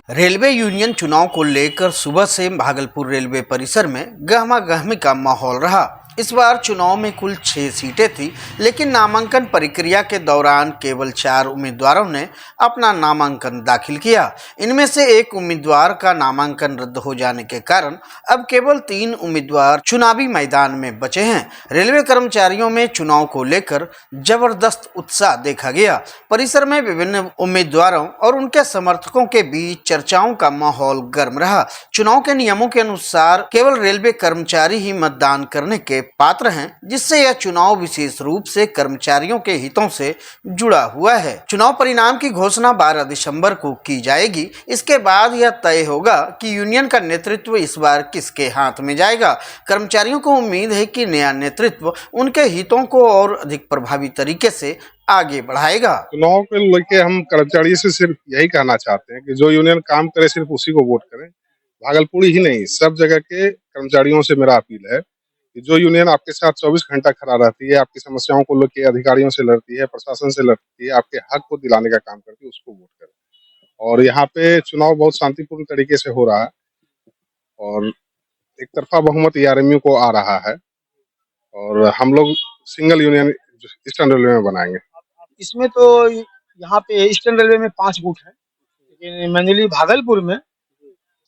Railway union चुनाव को लेकर सुबह से भागलपुर रेलवे परिसर में गहमागहमी का माहौल रहा। इस बार चुनाव में कुल 6 सीटें थी, लेकिन नामांकन प्रक्रिया के दौरान केवल 4 उम्मीदवारों ने अपना नामांकन दाखिल किया। इनमें से एक उम्मीदवार का नामांकन रद्द हो जाने के कारण अब केवल 3 उम्मीदवार चुनावी मैदान में बचे हैं। रेलवे कर्मचारियों में चुनाव को लेकर जबरदस्त उत्साह देखा गया। परिसर में विभिन्न उम्मीदवारों और उनके समर्थकों के बीच चर्चाओं का माहौल गर्म रहा। चुनाव के नियमों के अनुसार केवल रेलवे कर्मचारी ही मतदान करने के पात्र हैं, जिससे यह चुनाव विशेष रूप से कर्मचारियों के हितों से जुड़ा हुआ है। चुनाव परिणाम की घोषणा 12 दिसंबर को की जाएगी। इसके बाद यह तय होगा कि यूनियन का नेतृत्व इस बार किसके हाथ में जाएगा। कर्मचारियों को उम्मीद है कि नया नेतृत्व उनके हितों को और अधिक प्रभावी तरीके से आगे बढ़ाएगा। चुनाव को लेके हम कर्मचारी से सिर्फ यही कहना चाहते हैं कि जो यूनियन काम करे सिर्फ उसी को वोट करें। भागलपुर ही नहीं, सब जगह के कर्मचारियों से मेरा अपील है कि जो यूनियन आपके साथ 24 घंटा खड़ा रहती है, आपकी समस्याओं को लेकर अधिकारियों से लड़ती है, प्रशासन से लड़ती है, आपके हक को दिलाने का काम करती है, उसको वोट करें। और यहाँ पे चुनाव बहुत शांतिपूर्ण तरीके से हो रहा है और एक तरफा बहुमत ERMU को आ रहा है और हम लोग सिंगल यूनियन ईस्टर्न रेलवे में बनाएंगे। इसमें तो यहाँ पे ईस्टर्न रेलवे में 5 गुट है, लेकिन मैनली भागलपुर में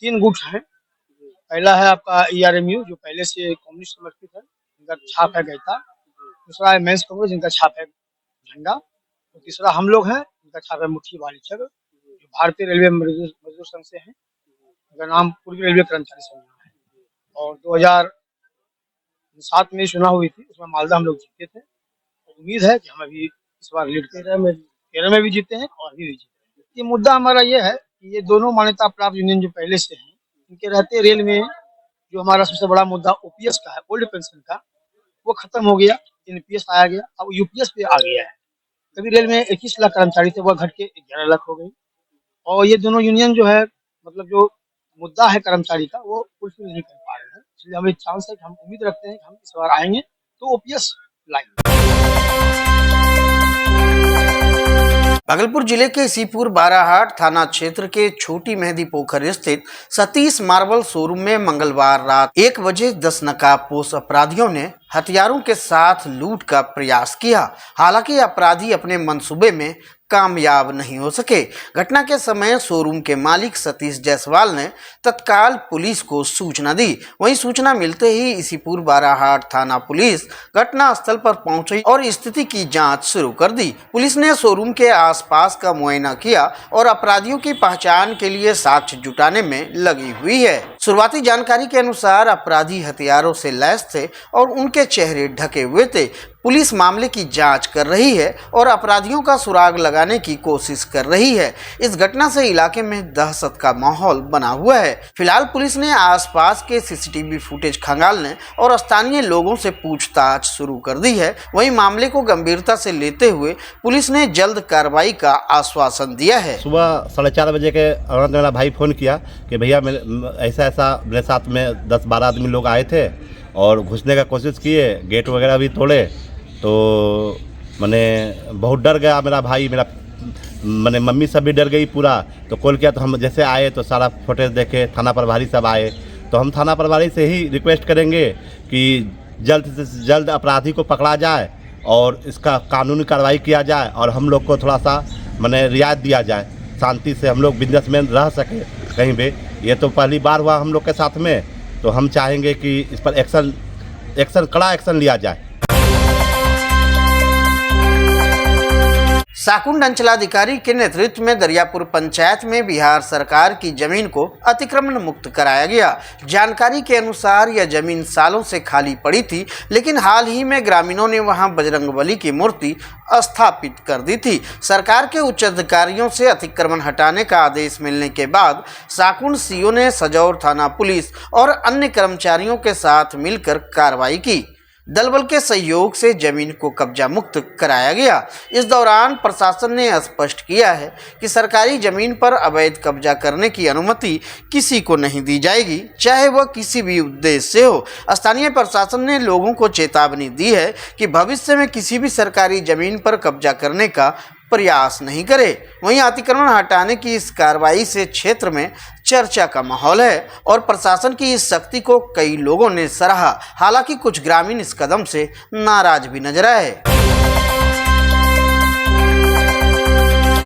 3 गुट हैं। पहला है आपका ERMU, जो पहले से कम्युनिस्ट समर्थित है, जिनका छाप है गैता। दूसरा है मेंस कांग्रेस, जिनका छाप है झंडा। और तीसरा हम लोग हैं, जिनका छाप है मुट्ठी वाली छग, जो भारतीय रेलवे मजदूर संघ से है, जिनका नाम पूर्वी रेलवे कर्मचारी संघ है। और 2007 में चुनाव हुई थी, उसमें मालदा हम लोग जीते थे। उम्मीद है कि हम अभी इस बार लीड 13 में भी जीते हैं और अभी भी जीते हैं। ये मुद्दा हमारा ये है कि ये दोनों मान्यता प्राप्त यूनियन जो पहले से हैं, इनके रहते रेल में जो हमारा सबसे बड़ा मुद्दा OPS का है, ओल्ड पेंशन का, वो खत्म हो गया। NPS आया गया, अब UPS पे आ गया है। कभी रेल में 21 लाख कर्मचारी थे, वह घट के 11 लाख हो गई। और ये दोनों यूनियन जो है, मतलब जो मुद्दा है कर्मचारी का, वो फुलफिल नहीं कर पा रहे हैं। इसलिए हमें चांस है कि हम उम्मीद रखते हैं कि हम इस बार आएंगे तो OPS लाएंगे। भागलपुर जिले के इसीपुर बाराहाट थाना क्षेत्र के छोटी मेहदी पोखर स्थित सतीश मार्बल शोरूम में मंगलवार रात 1 बजे 10 नकाबपोश अपराधियों ने हथियारों के साथ लूट का प्रयास किया। हालांकि अपराधी अपने मंसूबे में कामयाब नहीं हो सके। घटना के समय शोरूम के मालिक सतीश जायसवाल ने तत्काल पुलिस को सूचना दी। वहीं सूचना मिलते ही इसीपुर बाराहाट थाना पुलिस घटना स्थल पर पहुंची और स्थिति की जांच शुरू कर दी। पुलिस ने शोरूम के आसपास का मुआयना किया और अपराधियों की पहचान के लिए साक्ष्य जुटाने में लगी हुई है। शुरुआती जानकारी के अनुसार अपराधी हथियारों से लैस थे और उनके चेहरे ढके हुए थे। पुलिस मामले की जांच कर रही है और अपराधियों का सुराग लगाने की कोशिश कर रही है। इस घटना से इलाके में दहशत का माहौल बना हुआ है। फिलहाल पुलिस ने आसपास के CCTV फुटेज खंगालने और स्थानीय लोगों से पूछताछ शुरू कर दी है। वहीं मामले को गंभीरता से लेते हुए पुलिस ने जल्द कार्रवाई का आश्वासन दिया है। सुबह 4:30 बजे के अरविंद मेरा भाई फ़ोन किया कि भैया ऐसा मेरे साथ में 10-12 आदमी लोग आए थे और घुसने का कोशिश किए, गेट वगैरह भी तोड़े। तो मैंने बहुत डर गया, मेरा भाई, मैंने मम्मी सब भी डर गई पूरा। तो कॉल किया तो हम जैसे आए तो सारा फुटेज देखे, थाना प्रभारी सब आए। तो हम थाना प्रभारी से ही रिक्वेस्ट करेंगे कि जल्द से जल्द अपराधी को पकड़ा जाए और इसका कानूनी कार्रवाई किया जाए और हम लोग को थोड़ा सा रियायत दिया जाए, शांति से हम लोग बिजनेसमैन रह सके कहीं भी। ये तो पहली बार हुआ हम लोग के साथ में, तो हम चाहेंगे कि इस पर कड़ा एक्शन लिया जाए। साकुंड अंचलाधिकारी के नेतृत्व में दरियापुर पंचायत में बिहार सरकार की जमीन को अतिक्रमण मुक्त कराया गया। जानकारी के अनुसार यह जमीन सालों से खाली पड़ी थी, लेकिन हाल ही में ग्रामीणों ने वहां बजरंगबली की मूर्ति स्थापित कर दी थी। सरकार के उच्च अधिकारियों से अतिक्रमण हटाने का आदेश मिलने के बाद साकुंड CO ने सजौर थाना पुलिस और अन्य कर्मचारियों के साथ मिलकर कार्रवाई की। दल बल के सहयोग से जमीन को कब्जा मुक्त कराया गया। इस दौरान प्रशासन ने स्पष्ट किया है कि सरकारी जमीन पर अवैध कब्जा करने की अनुमति किसी को नहीं दी जाएगी, चाहे वह किसी भी उद्देश्य से हो। स्थानीय प्रशासन ने लोगों को चेतावनी दी है कि भविष्य में किसी भी सरकारी जमीन पर कब्जा करने का प्रयास नहीं करे। वहीं अतिक्रमण हटाने की इस कार्रवाई से क्षेत्र में चर्चा का माहौल है और प्रशासन की इस सख्ती को कई लोगों ने सराहा। हालांकि कुछ ग्रामीण इस कदम से नाराज भी नजर आए।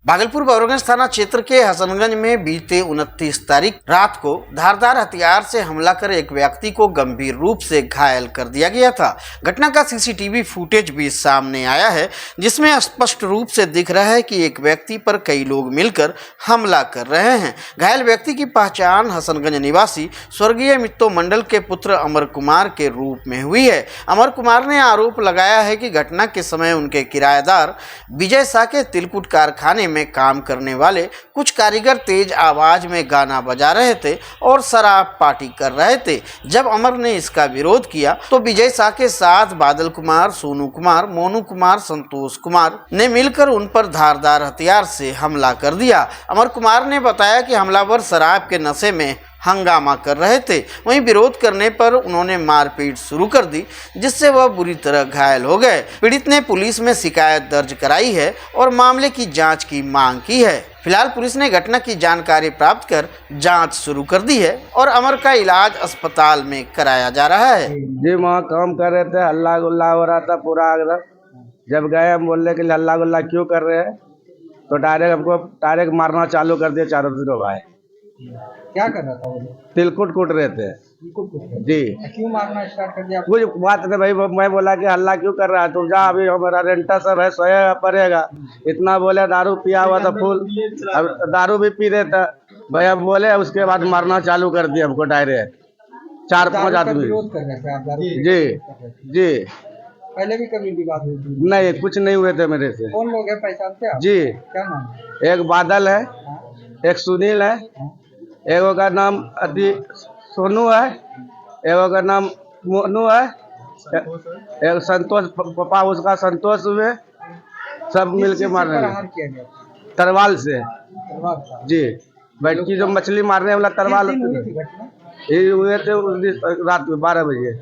भागलपुर बबरगंज थाना क्षेत्र के हसनगंज में बीते 29 तारीख रात को धारदार हथियार से हमला कर एक व्यक्ति को गंभीर रूप से घायल कर दिया गया था। घटना का सीसीटीवी फुटेज भी सामने आया है, जिसमें स्पष्ट रूप से दिख रहा है कि एक व्यक्ति पर कई लोग मिलकर हमला कर रहे हैं। घायल व्यक्ति की पहचान हसनगंज निवासी स्वर्गीय मित्तो मंडल के पुत्र अमर कुमार के रूप में हुई है। अमर कुमार ने आरोप लगाया है कि घटना के समय उनके किराएदार विजय शाह के तिलकुट कारखाने में काम करने वाले कुछ कारीगर तेज आवाज में गाना बजा रहे थे और शराब पार्टी कर रहे थे। जब अमर ने इसका विरोध किया तो विजय शाह के साथ बादल कुमार, सोनू कुमार, मोनू कुमार, संतोष कुमार ने मिलकर उन पर धारदार हथियार से हमला कर दिया। अमर कुमार ने बताया कि हमलावर शराब के नशे में हंगामा कर रहे थे। वहीं विरोध करने पर उन्होंने मारपीट शुरू कर दी, जिससे वह बुरी तरह घायल हो गए। पीड़ित ने पुलिस में शिकायत दर्ज कराई है और मामले की जांच की मांग की है। फिलहाल पुलिस ने घटना की जानकारी प्राप्त कर जांच शुरू कर दी है और अमर का इलाज अस्पताल में कराया जा रहा है। जी वहाँ काम कर रहे थे, हल्ला गुल्ला हो रहा था पूरा एकदम। जब गए हम बोलने के लिए हल्ला गुल्ला क्यों कर रहे हैं, तो डायरेक्ट मारना चालू कर दिया। चारों तरफ भाई क्या कर रहा था वो? तिलकुट कूट रहे थे जी। क्यों मारना स्टार्ट कर दिया? कुछ बात नहीं भाई, मैं बोला कि हल्ला क्यों कर रहा है, तुम जा, अभी हमारा रेंटा सब है, सोएगा पड़ेगा। इतना बोले, दारू पिया हुआ था फुल, अब दारू भी पी रहे थे भाई। अब बोले, उसके बाद मारना चालू कर दिया हमको डायरेक्ट 4-5 आदमी। विरोध कर रहे थे आप दारू? जी जी। पहले भी कभी विवाद हुई थी? नहीं, कुछ नहीं हुए थे मेरे से। कौन लोग है, पहचानते आप? जी, क्या नाम है? एक बादल है, एक सुनील है, एक का नाम सोनू है, एक का नाम मोनू है, एक संतोष, पापा उसका संतोष हुए। सब मिलके मार रहे हैं किया गया तरवाल से। तलवार था? जी, बैठकी जो मछली मारने वाला तरवाल घटना ये हुए थे उस दिन रात में 12 बजे।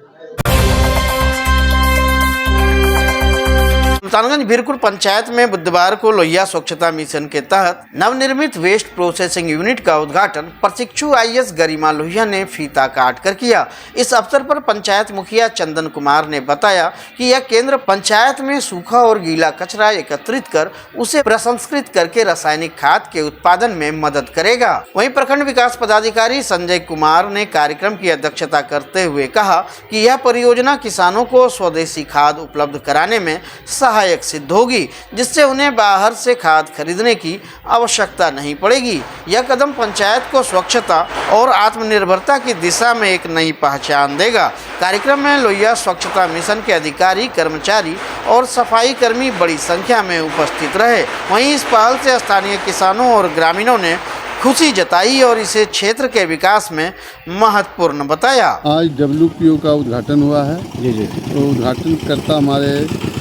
सुल्तानगंज भीरकुर पंचायत में बुधवार को लोहिया स्वच्छता मिशन के तहत नवनिर्मित वेस्ट प्रोसेसिंग यूनिट का उद्घाटन प्रशिक्षु आईएएस गरिमा लोहिया ने फीता काट कर किया। इस अवसर पर पंचायत मुखिया चंदन कुमार ने बताया कि यह केंद्र पंचायत में सूखा और गीला कचरा एकत्रित कर उसे प्रसंस्कृत करके रासायनिक खाद के उत्पादन में मदद करेगा। वहीं प्रखंड विकास पदाधिकारी संजय कुमार ने कार्यक्रम की अध्यक्षता करते हुए कहा कि यह परियोजना किसानों को स्वदेशी खाद उपलब्ध कराने में सहायक सिद्ध होगी, जिससे उन्हें बाहर से खाद खरीदने की आवश्यकता नहीं पड़ेगी। यह कदम पंचायत को स्वच्छता और आत्मनिर्भरता की दिशा में एक नई पहचान देगा। कार्यक्रम में लोहिया स्वच्छता मिशन के अधिकारी, कर्मचारी और सफाई कर्मी बड़ी संख्या में उपस्थित रहे। वहीं इस पहल से स्थानीय किसानों और ग्रामीणों ने खुशी जताई और इसे क्षेत्र के विकास में महत्वपूर्ण बताया। आज WPO का उद्घाटन हुआ है। जी। तो उद्घाटन करता हमारे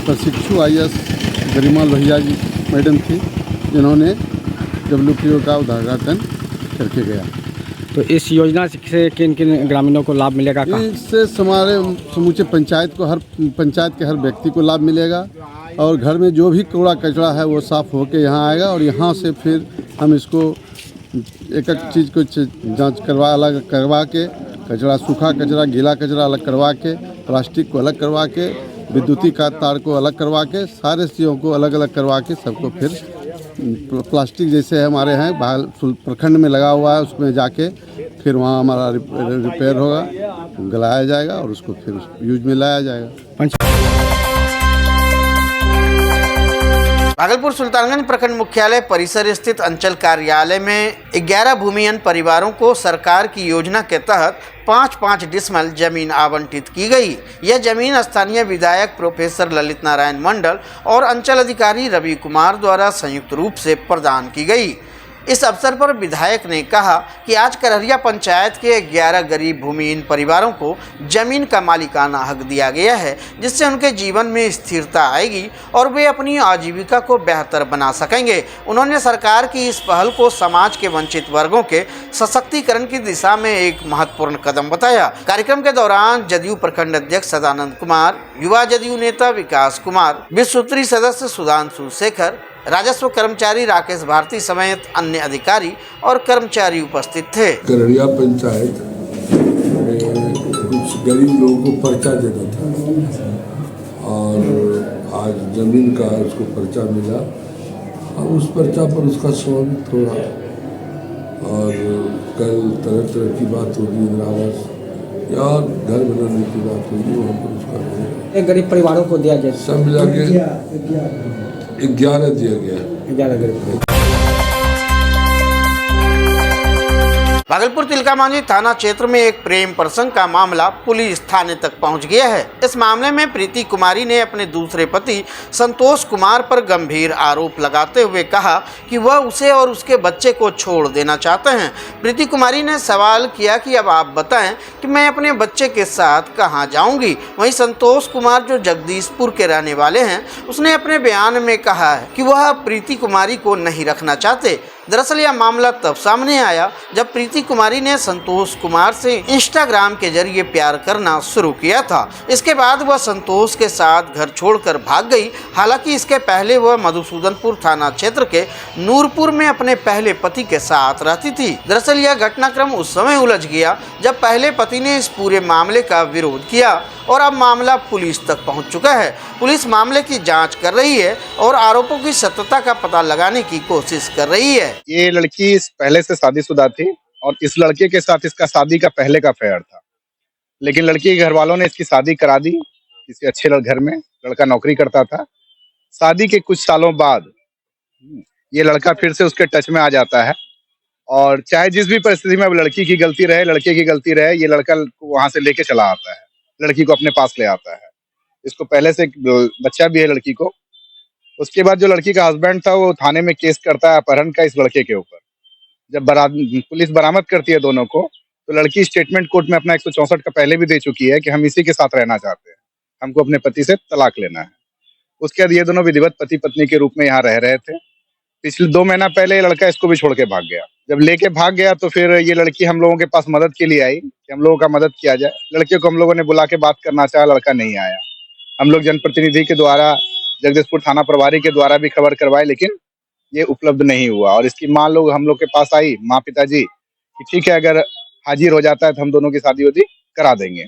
प्रशिक्षु आईएएस गरिमा लोहिया जी मैडम थी, जिन्होंने WPO का उद्घाटन करके गया। तो इस योजना से किन किन ग्रामीणों को लाभ मिलेगा? इससे हमारे समूचे पंचायत को, हर पंचायत के हर व्यक्ति को लाभ मिलेगा और घर में जो भी कूड़ा कचरा है वो साफ़ होके यहाँ आएगा और यहाँ से फिर हम इसको एक एक चीज़ को जांच अलग करवा के, कचरा, सूखा कचरा, गीला कचरा अलग करवा के, प्लास्टिक को अलग करवा के, विद्युतीय का तार को अलग करवा के, सारे चीज़ों को अलग अलग करवा के सबको फिर प्लास्टिक जैसे हमारे हैं प्रखंड में लगा हुआ है, उसमें जाके फिर वहाँ हमारा रिपेयर होगा, गलाया जाएगा और उसको फिर यूज में लाया जाएगा। भागलपुर सुल्तानगंज प्रखंड मुख्यालय परिसर स्थित अंचल कार्यालय में 11 भूमिहीन परिवारों को सरकार की योजना के तहत 5-5 डिसमल जमीन आवंटित की गई। यह जमीन स्थानीय विधायक प्रोफेसर ललित नारायण मंडल और अंचल अधिकारी रवि कुमार द्वारा संयुक्त रूप से प्रदान की गई। इस अवसर पर विधायक ने कहा कि आज करहरिया पंचायत के 11 गरीब भूमिहीन परिवारों को जमीन का मालिकाना हक दिया गया है, जिससे उनके जीवन में स्थिरता आएगी और वे अपनी आजीविका को बेहतर बना सकेंगे। उन्होंने सरकार की इस पहल को समाज के वंचित वर्गों के सशक्तिकरण की दिशा में एक महत्वपूर्ण कदम बताया। कार्यक्रम के दौरान जदयू प्रखंड अध्यक्ष सदानंद कुमार, युवा जदयू नेता विकास कुमार, विश्व सूत्री सदस्य सुधांशु शेखर, राजस्व कर्मचारी राकेश भारती समेत अन्य अधिकारी और कर्मचारी उपस्थित थे। करड़िया पंचायत में कुछ गरीब लोगों को पर्चा देना था और आज जमीन का उसको पर्चा मिला और उस पर्चा पर उसका स्वामित्व हो रहा और कल तरह तरह की बात होगी, इंदिरा आवास या घर बनाने की बात होगी, वहाँ पर उसका होगा। गरीब परिवारों को दिया जाए, सब मिला के 11 दिया गया। 11 गरीब। भागलपुर तिलकामांझी थाना क्षेत्र में एक प्रेम प्रसंग का मामला पुलिस थाने तक पहुंच गया है। इस मामले में प्रीति कुमारी ने अपने दूसरे पति संतोष कुमार पर गंभीर आरोप लगाते हुए कहा कि वह उसे और उसके बच्चे को छोड़ देना चाहते हैं। प्रीति कुमारी ने सवाल किया कि अब आप बताएं कि मैं अपने बच्चे के साथ कहां जाऊंगी। वहीं संतोष कुमार जो जगदीशपुर के रहने वाले हैं, उसने अपने बयान में कहा है कि वह प्रीति कुमारी को नहीं रखना चाहते। दरअसल यह मामला तब सामने आया जब प्रीति कुमारी ने संतोष कुमार से इंस्टाग्राम के जरिए प्यार करना शुरू किया था। इसके बाद वह संतोष के साथ घर छोड़कर भाग गई। हालांकि इसके पहले वह मधुसूदनपुर थाना क्षेत्र के नूरपुर में अपने पहले पति के साथ रहती थी। दरअसल यह घटनाक्रम उस समय उलझ गया जब पहले पति ने इस पूरे मामले का विरोध किया और अब मामला पुलिस तक पहुंच चुका है। पुलिस मामले की जांच कर रही है और आरोपों की सत्यता का पता लगाने की कोशिश कर रही है। ये लड़की पहले से शादीशुदा थी और इस लड़के के साथ इसका शादी का पहले का अफेयर था, लेकिन लड़की के घर वालों ने इसकी शादी करा दी किसी अच्छे घर में। लड़का नौकरी करता था। शादी के कुछ सालों बाद ये लड़का फिर से उसके टच में आ जाता है और चाहे जिस भी परिस्थिति में अब लड़की की गलती रहे, लड़के की गलती रहे, ये लड़का वहां से लेके चला आता है, लड़की को अपने पास ले आता है। इसको पहले से बच्चा भी है लड़की को। उसके बाद जो लड़की का हस्बैंड था वो थाने में केस करता है अपहरण का इस लड़के के ऊपर। जब पुलिस बरामद करती है दोनों को, तो लड़की स्टेटमेंट कोर्ट में अपना 164 का पहले भी दे चुकी है कि हम इसी के साथ रहना चाहते हैं, हमको अपने पति से तलाक लेना है। उसके बाद ये दोनों विधिवत पति पत्नी के रूप में यहाँ रह रहे थे। पिछले 2 महीना पहले ये लड़का इसको भी छोड़ के भाग गया। जब लेके भाग गया तो फिर ये लड़की हम लोगों के पास मदद के लिए आई कि हम लोगों का मदद किया जाए। लड़के को हम लोगों ने बुला के बात करना चाहा, लड़का नहीं आया। हम लोग जनप्रतिनिधि के द्वारा, जगदीशपुर थाना प्रभारी के द्वारा भी खबर करवाए, लेकिन ये उपलब्ध नहीं हुआ। और इसकी माँ लोग हम लोग के पास आई, माँ पिताजी, कि ठीक है अगर हाजिर हो जाता है तो हम दोनों की शादी वादी करा देंगे।